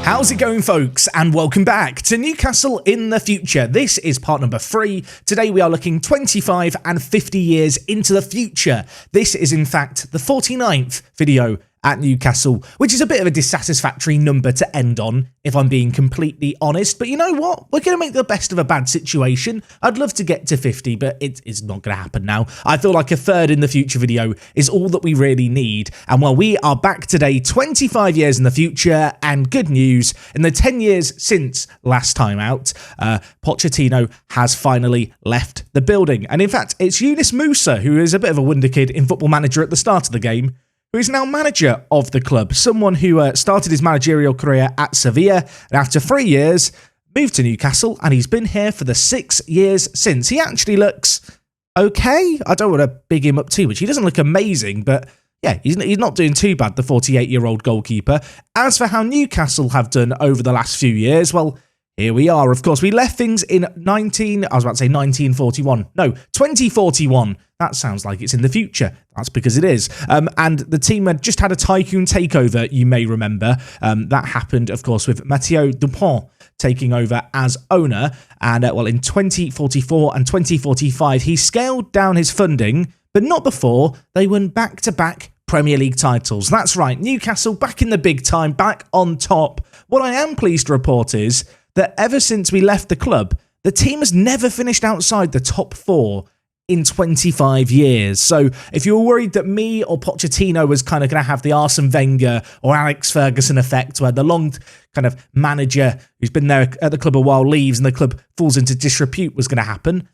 How's it going, folks? And welcome back to Newcastle in the Future. This is part number 3. Today we are looking 25 and 50 years into the future. This is in fact the 49th video at Newcastle, which is a bit of a dissatisfactory number to end on, if I'm being completely honest. But you know what? We're going to make the best of a bad situation. I'd love to get to 50, but it's not going to happen now. I feel like a third in the future video is all that we really need. And while we are back today, 25 years in the future, and good news, in the 10 years since last time out, Pochettino has finally left the building. And in fact, it's Yunus Musa, who is a bit of a wonder kid in Football Manager at the start of the game, who is now manager of the club, someone who started his managerial career at Sevilla, and after 3 years, moved to Newcastle, and he's been here for the 6 years since. He actually looks okay. I don't want to big him up too much. He doesn't look amazing, but yeah, he's not doing too bad, the 48-year-old goalkeeper. As for how Newcastle have done over the last few years, well, here we are. Of course, we left things in 1941. No, 2041. That sounds like it's in the future. That's because it is. And the team had just had a tycoon takeover, you may remember. That happened, of course, with Mathieu Dupont taking over as owner. And, in 2044 and 2045, he scaled down his funding, but not before they won back-to-back Premier League titles. That's right, Newcastle back in the big time, back on top. What I am pleased to report is that ever since we left the club, the team has never finished outside the top 4 in 25 years. So if you were worried that me or Pochettino was kind of going to have the Arsene Wenger or Alex Ferguson effect, where the long kind of manager who's been there at the club a while leaves and the club falls into disrepute was going to happen,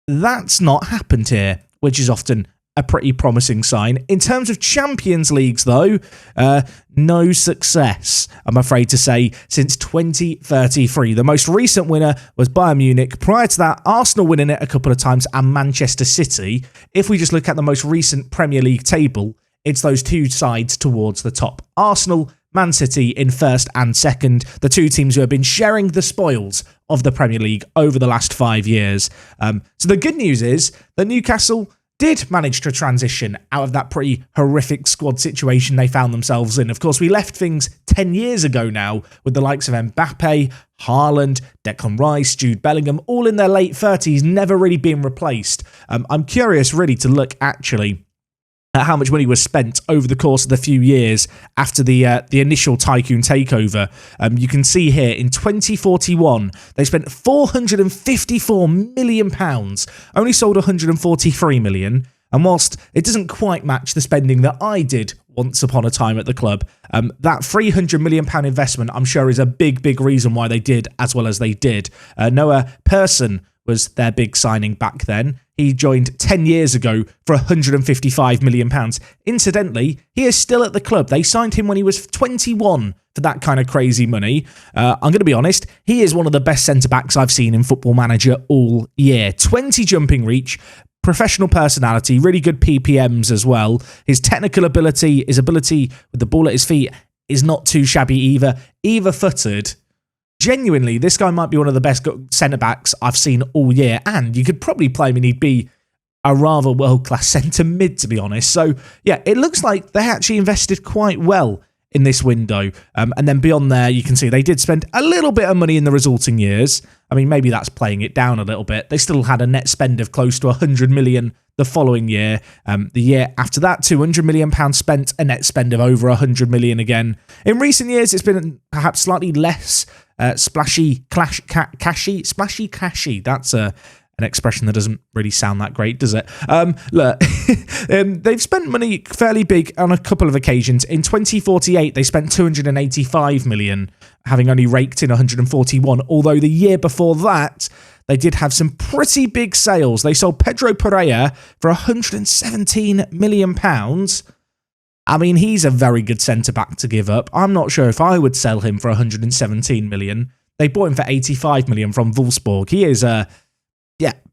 that's not happened here, which is often a pretty promising sign. In terms of Champions Leagues, though, no success, I'm afraid to say, since 2033. The most recent winner was Bayern Munich. Prior to that, Arsenal winning it a couple of times and Manchester City. If we just look at the most recent Premier League table, it's those two sides towards the top. Arsenal, Man City in first and second, the two teams who have been sharing the spoils of the Premier League over the last 5 years. So the good news is that Newcastle did manage to transition out of that pretty horrific squad situation they found themselves in. Of course, we left things 10 years ago now with the likes of Mbappe, Haaland, Declan Rice, Jude Bellingham, all in their late 30s, never really being replaced. I'm curious really to look actually at how much money was spent over the course of the few years after the initial tycoon takeover. You can see here in 2041, they spent £454 million, only sold 143 million. And whilst it doesn't quite match the spending that I did once upon a time at the club, that £300 million investment, I'm sure, is a big, big reason why they did as well as they did. Noah Persson was their big signing back then. He joined 10 years ago for £155 million. Incidentally, he is still at the club. They signed him when he was 21 for that kind of crazy money. I'm going to be honest, he is one of the best centre-backs I've seen in Football Manager all year. 20 jumping reach, professional personality, really good PPMs as well. His technical ability, his ability with the ball at his feet is not too shabby either footed. Genuinely, this guy might be one of the best centre-backs I've seen all year, and you could probably play him and he'd be a rather world-class centre-mid, to be honest. So, yeah, it looks like they actually invested quite well in this window. And then beyond there, you can see they did spend a little bit of money in the resulting years. I mean, maybe that's playing it down a little bit. They still had a net spend of close to 100 million the following year. The year after that, £200 million spent, a net spend of over 100 million again. In recent years, it's been perhaps slightly less splashy. That's an expression that doesn't really sound that great, does it? Look, they've spent money fairly big on a couple of occasions. In 2048, they spent 285 million, having only raked in 141. Although the year before that, they did have some pretty big sales. They sold Pedro Pereira for £117 million. I mean, he's a very good centre-back to give up. I'm not sure if I would sell him for 117 million. They bought him for 85 million from Wolfsburg. He is a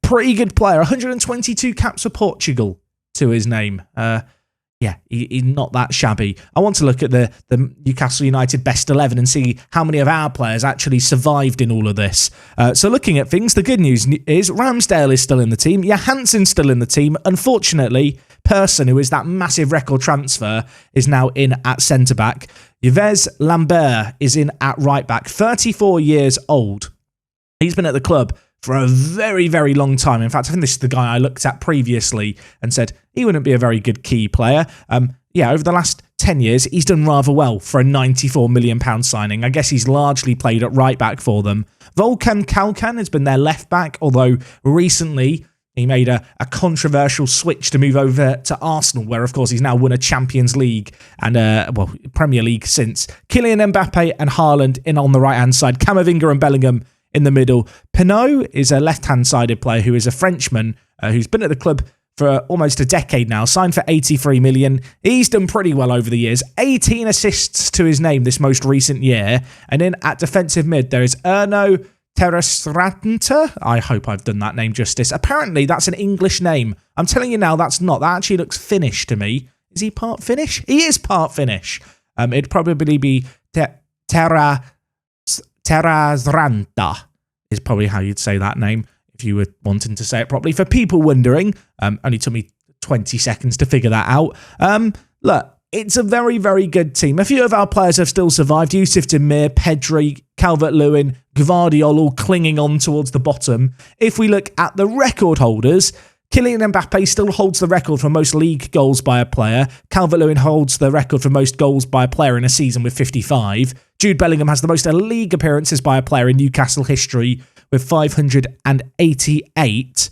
pretty good player. 122 caps for Portugal to his name. He's not that shabby. I want to look at the Newcastle United best 11 and see how many of our players actually survived in all of this. So looking at things, the good news is Ramsdale is still in the team. Johansson's still in the team. Unfortunately, Person, who is that massive record transfer, is now in at centre-back. Yves Lambert is in at right-back, 34 years old. He's been at the club for a very, very long time. In fact, I think this is the guy I looked at previously and said he wouldn't be a very good key player. Over the last 10 years, he's done rather well for a £94 million signing. I guess he's largely played at right back for them. Volkan Kalkan has been their left back, although recently he made a controversial switch to move over to Arsenal, where, of course, he's now won a Champions League and, Premier League since. Kylian Mbappe and Haaland in on the right-hand side. Camavinga and Bellingham in the middle. Pinot is a left-hand-sided player who is a Frenchman who's been at the club for almost a decade now, signed for 83 million. He's done pretty well over the years. 18 assists to his name this most recent year. And in at defensive mid, there is Erno Terrasranta. I hope I've done that name justice. Apparently, that's an English name. I'm telling you now, that's not. That actually looks Finnish to me. Is he part Finnish? He is part Finnish. It'd probably be Terrasranta is probably how you'd say that name if you were wanting to say it properly. For people wondering, only took me 20 seconds to figure that out. Look, it's a very, very good team. A few of our players have still survived. Yusuf Demir, Pedri, Calvert-Lewin, Gvardiol all clinging on towards the bottom. If we look at the record holders, Kylian Mbappe still holds the record for most league goals by a player. Calvert-Lewin holds the record for most goals by a player in a season with 55. Jude Bellingham has the most league appearances by a player in Newcastle history with 588.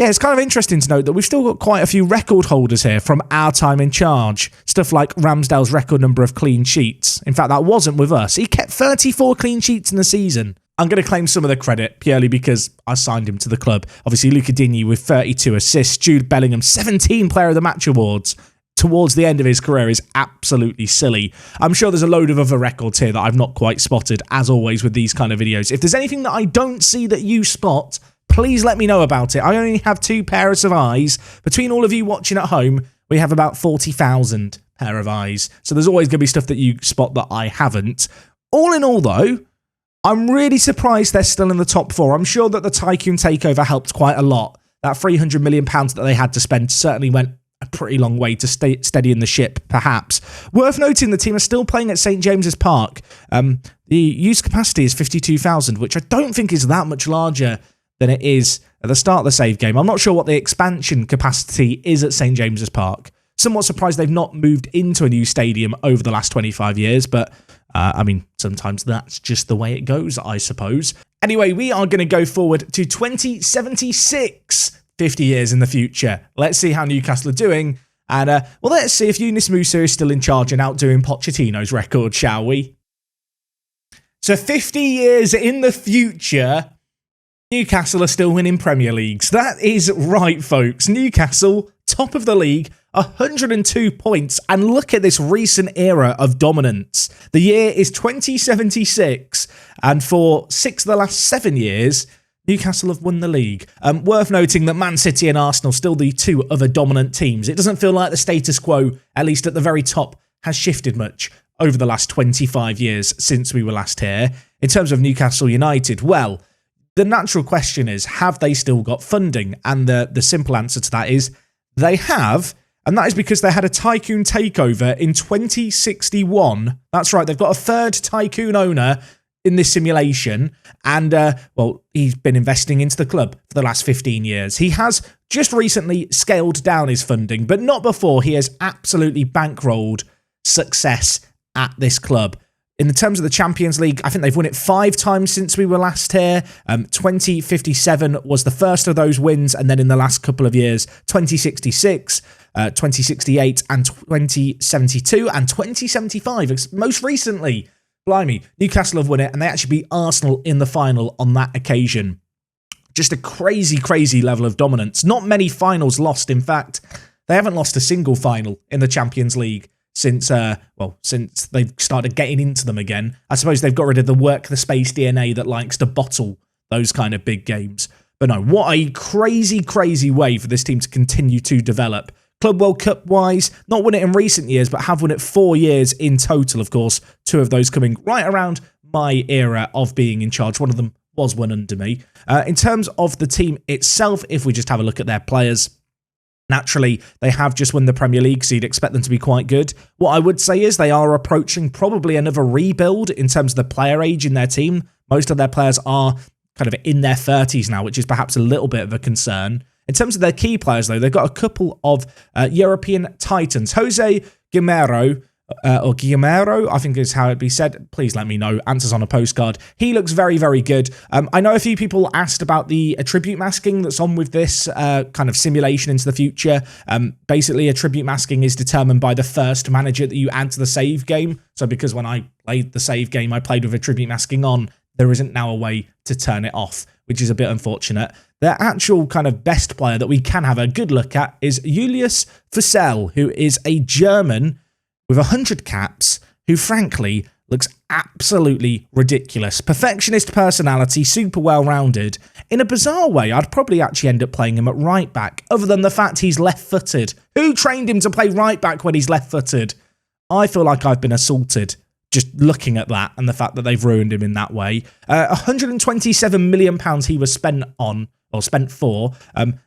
It's kind of interesting to note that we've still got quite a few record holders here from our time in charge. Stuff like Ramsdale's record number of clean sheets. In fact, that wasn't with us. He kept 34 clean sheets in the season. I'm going to claim some of the credit purely because I signed him to the club. Obviously, Luca Digne with 32 assists. Jude Bellingham, 17 Player of the Match awards towards the end of his career is absolutely silly. I'm sure there's a load of other records here that I've not quite spotted, as always with these kind of videos. If there's anything that I don't see that you spot, please let me know about it. I only have 2 pairs of eyes. Between all of you watching at home, we have about 40,000 pair of eyes. So there's always going to be stuff that you spot that I haven't. All in all, though, I'm really surprised they're still in the top 4. I'm sure that the Tycoon takeover helped quite a lot. That £300 million that they had to spend certainly went a pretty long way to steadying the ship, perhaps. Worth noting, the team are still playing at St James's Park. The use capacity is 52,000, which I don't think is that much larger than it is at the start of the save game. I'm not sure what the expansion capacity is at St James's Park. Somewhat surprised they've not moved into a new stadium over the last 25 years, but sometimes that's just the way it goes, I suppose. Anyway, we are going to go forward to 2076, 50 years in the future. Let's see how Newcastle are doing, and let's see if Yunus Musa is still in charge and outdoing Pochettino's record, shall we? So 50 years in the future, Newcastle are still winning Premier Leagues. That is right, folks. Newcastle, top of the league, 102 points. And look at this recent era of dominance. The year is 2076. And for 6 of the last 7 years, Newcastle have won the league. Worth noting that Man City and Arsenal still the 2 other dominant teams. It doesn't feel like the status quo, at least at the very top, has shifted much over the last 25 years since we were last here. In terms of Newcastle United, well, the natural question is, have they still got funding? And the simple answer to that is they have, and that is because they had a Tycoon takeover in 2061. That's right, they've got a third Tycoon owner in this simulation, and he's been investing into the club for the last 15 years. He has just recently scaled down his funding, but not before he has absolutely bankrolled success at this club. In terms of the Champions League, I think they've won it 5 times since we were last here. 2057 was the first of those wins, and then in the last couple of years, 2066, 2068, and 2072, and 2075. Most recently, blimey, Newcastle have won it, and they actually beat Arsenal in the final on that occasion. Just a crazy, crazy level of dominance. Not many finals lost, in fact. They haven't lost a single final in the Champions League since they've started getting into them again. I suppose they've got rid of the WorkTheSpace DNA that likes to bottle those kind of big games. But no, what a crazy, crazy way for this team to continue to develop. Club World Cup wise, not won it in recent years, but have won it 4 years in total, of course. 2 of those coming right around my era of being in charge. One of them was one under me. In terms of the team itself, if we just have a look at their players, Naturally, they have just won the Premier League, so you'd expect them to be quite good. What I would say is they are approaching probably another rebuild in terms of the player age in their team. Most of their players are kind of in their 30s now, which is perhaps a little bit of a concern. In terms of their key players, though, they've got a couple of European titans. Jose Guimero, or Guillermo, I think is how it'd be said. Please let me know. Answers on a postcard. He looks very, very good. I know a few people asked about the attribute masking that's on with this kind of simulation into the future. Basically, attribute masking is determined by the first manager that you add to the save game. So because when I played the save game, I played with attribute masking on, there isn't now a way to turn it off, which is a bit unfortunate. The actual kind of best player that we can have a good look at is Julius Facel, who is a German with 100 caps, who frankly looks absolutely ridiculous. Perfectionist personality, super well-rounded. In a bizarre way, I'd probably actually end up playing him at right back, other than the fact he's left-footed. Who trained him to play right back when he's left-footed? I feel like I've been assaulted just looking at that and the fact that they've ruined him in that way. £127 million he was spent on, or spent for,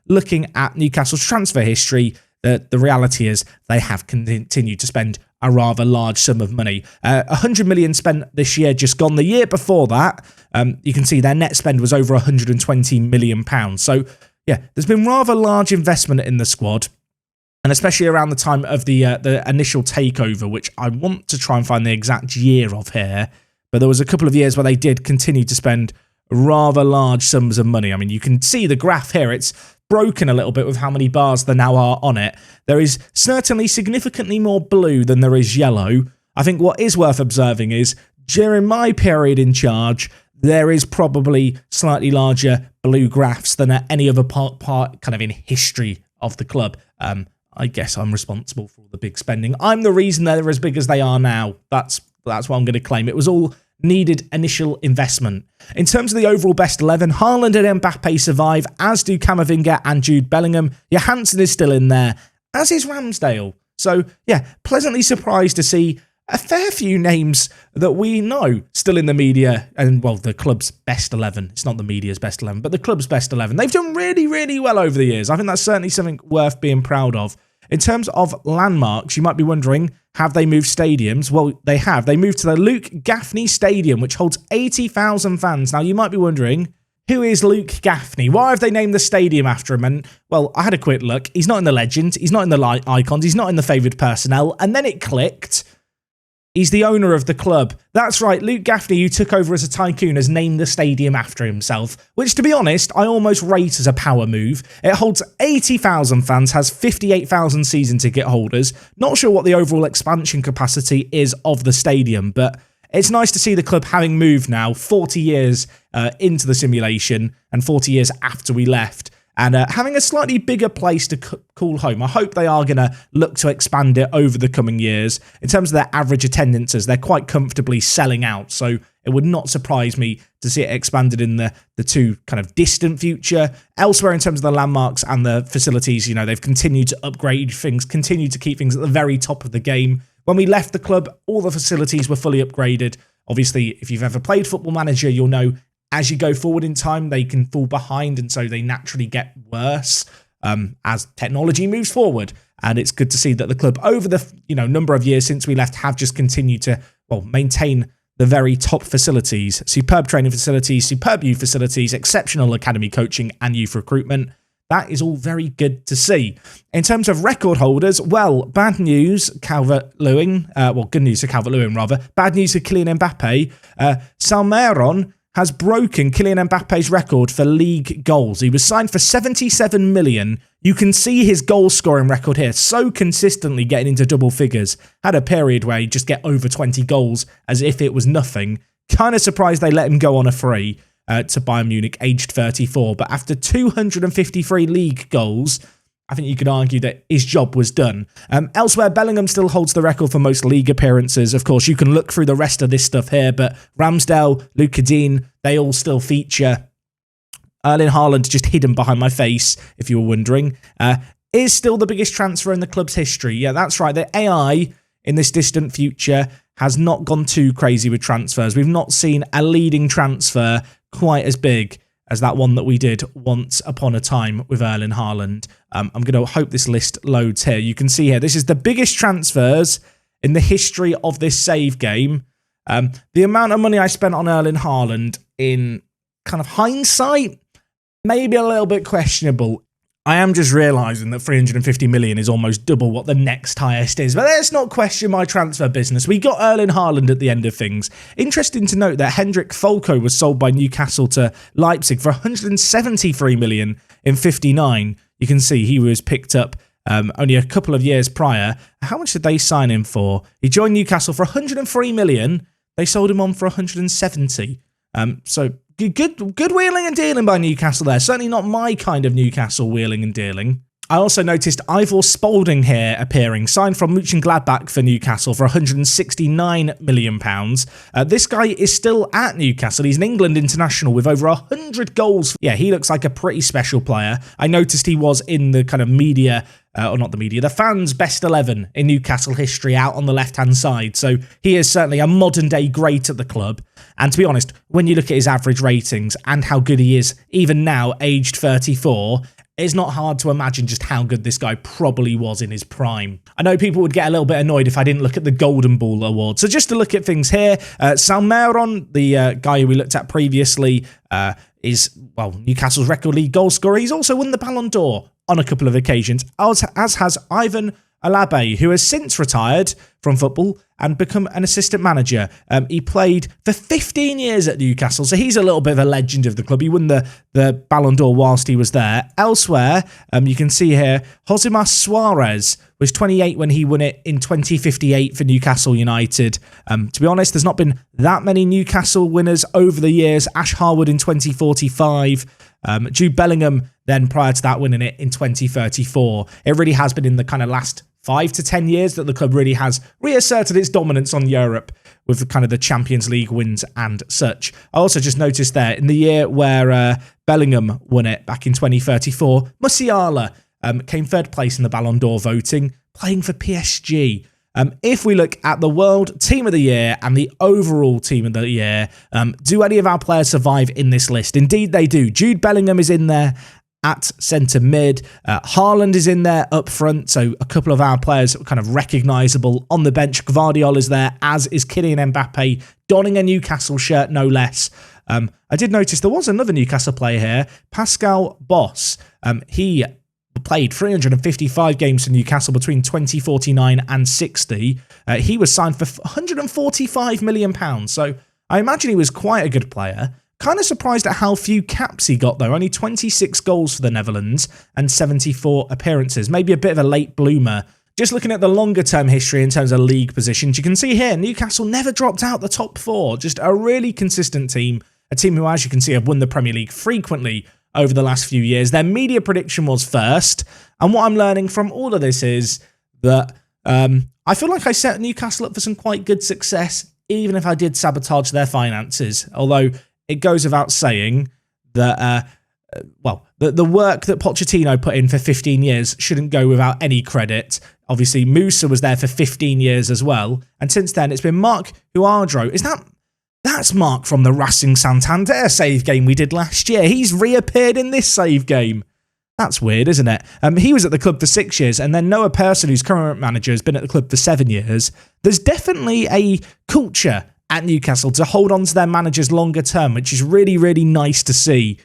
looking at Newcastle's transfer history. The reality is they have continued to spend a rather large sum of money. 100 million spent this year, just gone. The year before that, you can see their net spend was over 120 million pounds. So yeah, there's been rather large investment in the squad, and especially around the time of the initial takeover, which I want to try and find the exact year of here, but there was a couple of years where they did continue to spend rather large sums of money. I mean, you can see the graph here. It's broken a little bit with how many bars there now are on it. There is certainly significantly more blue than there is yellow. I think what is worth observing is during my period in charge, there is probably slightly larger blue graphs than at any other part kind of in history of the club. I guess I'm responsible for all the big spending. I'm the reason they're as big as they are now. That's what I'm going to claim. It was all needed initial investment. In terms of the overall best 11, Haaland and Mbappe survive, as do Camavinga and Jude Bellingham. Johansson is still in there, as is Ramsdale. So, yeah, pleasantly surprised to see a fair few names that we know still in the media, and, well, the club's best 11. It's not the media's best 11, but the club's best 11. They've done really, really well over the years. I think that's certainly something worth being proud of. In terms of landmarks, you might be wondering, have they moved stadiums? Well, they have. They moved to the Luke Gaffney Stadium, which holds 80,000 fans. Now, you might be wondering, who is Luke Gaffney? Why have they named the stadium after him? And, well, I had a quick look. He's not in the legends. He's not in the icons. He's not in the favoured personnel. And then it clicked. He's the owner of the club. That's right, Luke Gaffney, who took over as a tycoon, has named the stadium after himself, which, to be honest, I almost rate as a power move. It holds 80,000 fans, has 58,000 season ticket holders. Not sure what the overall expansion capacity is of the stadium, but it's nice to see the club having moved now 40 years into the simulation and 40 years after we left, and having a slightly bigger place to call home. I hope they are going to look to expand it over the coming years. In terms of their average attendances, they're quite comfortably selling out, so it would not surprise me to see it expanded in the too kind of distant future. Elsewhere, in terms of the landmarks and the facilities, you know, they've continued to upgrade things, continued to keep things at the very top of the game. When we left the club, all the facilities were fully upgraded. Obviously, if you've ever played Football Manager, you'll know as you go forward in time, they can fall behind, and so they naturally get worse as technology moves forward. And it's good to see that the club, over the number of years since we left, have just continued to maintain the very top facilities. Superb training facilities, superb youth facilities, exceptional academy coaching and youth recruitment. That is all very good to see. In terms of record holders, well, bad news, Calvert-Lewin. Good news for Calvert-Lewin, rather. Bad news for Kylian Mbappe. Salmeron has broken Kylian Mbappe's record for league goals. He was signed for 77 million. You can see his goal scoring record here, so consistently getting into double figures. Had a period where he'd just get over 20 goals as if it was nothing. Kind of surprised they let him go on a free to Bayern Munich, aged 34. But after 253 league goals, I think you could argue that his job was done. Elsewhere, Bellingham still holds the record for most league appearances. Of course, you can look through the rest of this stuff here, but Ramsdale, Luka Dean, they all still feature. Erling Haaland, just hidden behind my face, if you were wondering, is still the biggest transfer in the club's history. Yeah, that's right. The AI in this distant future has not gone too crazy with transfers. We've not seen a leading transfer quite as big as that one that we did once upon a time with Erling Haaland. I'm going to hope this list loads here. You can see here, this is the biggest transfers in the history of this save game. The amount of money I spent on Erling Haaland in kind of hindsight, maybe a little bit questionable. I am just realising that 350 million is almost double what the next highest is. But let's not question my transfer business. We got Erling Haaland at the end of things. Interesting to note that Hendrik Folko was sold by Newcastle to Leipzig for 173 million in 59. You can see he was picked up only a couple of years prior. How much did they sign him for? He joined Newcastle for 103 million. They sold him on for 170. So good wheeling and dealing by Newcastle there. Certainly not my kind of Newcastle wheeling and dealing. I also noticed Ivor Spalding here appearing, signed from Mönchengladbach for Newcastle for £169 million. This guy is still at Newcastle. He's an England international with over 100 goals. Yeah, he looks like a pretty special player. I noticed he was in the kind of media, or not the media, the fans' best 11 in Newcastle history out on the left-hand side. So he is certainly a modern-day great at the club. And to be honest, when you look at his average ratings and how good he is, even now, aged 34, it's not hard to imagine just how good this guy probably was in his prime. I know people would get a little bit annoyed if I didn't look at the Golden Ball Award. So just to look at things here, Salmeron, the guy who we looked at previously, is, well, Newcastle's record league goal scorer. He's also won the Ballon d'Or on a couple of occasions, as has Ivan Alabe, who has since retired from football and become an assistant manager. He played for 15 years at Newcastle, so he's a little bit of a legend of the club. He won the Ballon d'Or whilst he was there. Elsewhere, you can see here, Josimar Suarez was 28 when he won it in 2058 for Newcastle United. To be honest, there's not been that many Newcastle winners over the years. Ash Harwood in 2045. Jude Bellingham then prior to that winning it in 2034. It really has been in the kind of last 5 to 10 years that the club really has reasserted its dominance on Europe with the kind of the Champions League wins and such. I also just noticed there in the year where Bellingham won it back in 2034, Musiala came third place in the Ballon d'Or voting, playing for PSG. If we look at the World Team of the Year and the overall Team of the Year, do any of our players survive in this list? Indeed, they do. Jude Bellingham is in there at centre mid. Haaland is in there up front, so a couple of our players are kind of recognisable. On the bench, Gvardiol is there, as is Kylian Mbappe, donning a Newcastle shirt, no less. I did notice there was another Newcastle player here, Pascal Boss. He played 355 games for Newcastle between 2049 and 60. He was signed for £145 million, so I imagine he was quite a good player. Kind of surprised at how few caps he got, though. Only 26 goals for the Netherlands and 74 appearances. Maybe a bit of a late bloomer. Just looking at the longer-term history in terms of league positions, you can see here, Newcastle never dropped out the top 4. Just a really consistent team. A team who, as you can see, have won the Premier League frequently over the last few years. Their media prediction was first. And what I'm learning from all of this is that I feel like I set Newcastle up for some quite good success, even if I did sabotage their finances. Although it goes without saying that, the work that Pochettino put in for 15 years shouldn't go without any credit. Obviously, Musa was there for 15 years as well. And since then, it's been Marc Huardro. That's Mark from the Racing Santander save game we did last year. He's reappeared in this save game. That's weird, isn't it? He was at the club for 6 years, and then Noah Persson, who's current manager, has been at the club for 7 years. There's definitely a culture at Newcastle to hold on to their managers longer term, which is really, really nice to see.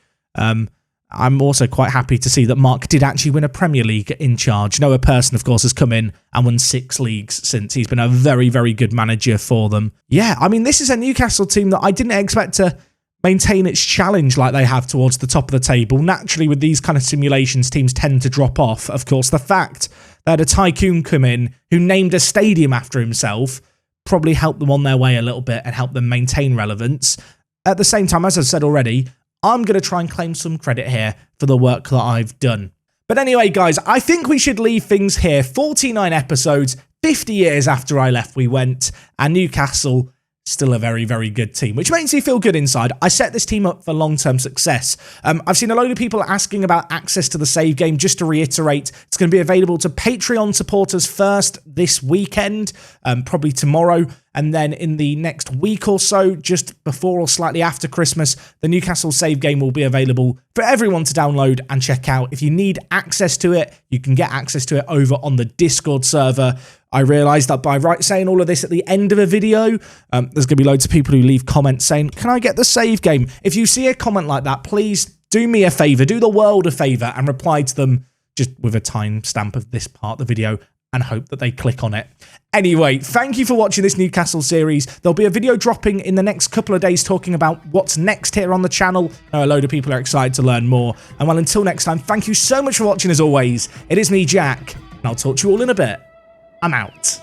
I'm also quite happy to see that Mark did actually win a Premier League in charge. Noah Persson, of course, has come in and won 6 leagues since. He's been a very, very good manager for them. Yeah, I mean, this is a Newcastle team that I didn't expect to maintain its challenge like they have towards the top of the table. Naturally, with these kind of simulations, teams tend to drop off. Of course, the fact that a tycoon come in who named a stadium after himself probably helped them on their way a little bit and help them maintain relevance. At the same time, as I've said already, I'm going to try and claim some credit here for the work that I've done. But anyway, guys, I think we should leave things here. 49 episodes, 50 years after I left, we went, and Newcastle still a very, very good team, which makes me feel good inside. I set this team up for long-term success. I've seen a load of people asking about access to the save game. Just to reiterate, it's going to be available to Patreon supporters first this weekend, probably tomorrow, and then in the next week or so, just before or slightly after Christmas, the Newcastle save game will be available for everyone to download and check out. If you need access to it, you can get access to it over on the Discord server. I realised that by saying all of this at the end of a video, there's going to be loads of people who leave comments saying, can I get the save game? If you see a comment like that, please do me a favour, do the world a favour and reply to them just with a timestamp of this part of the video and hope that they click on it. Anyway, thank you for watching this Newcastle series. There'll be a video dropping in the next couple of days talking about what's next here on the channel. I know a load of people are excited to learn more. And well, until next time, thank you so much for watching as always. It is me, Jack, and I'll talk to you all in a bit. I'm out.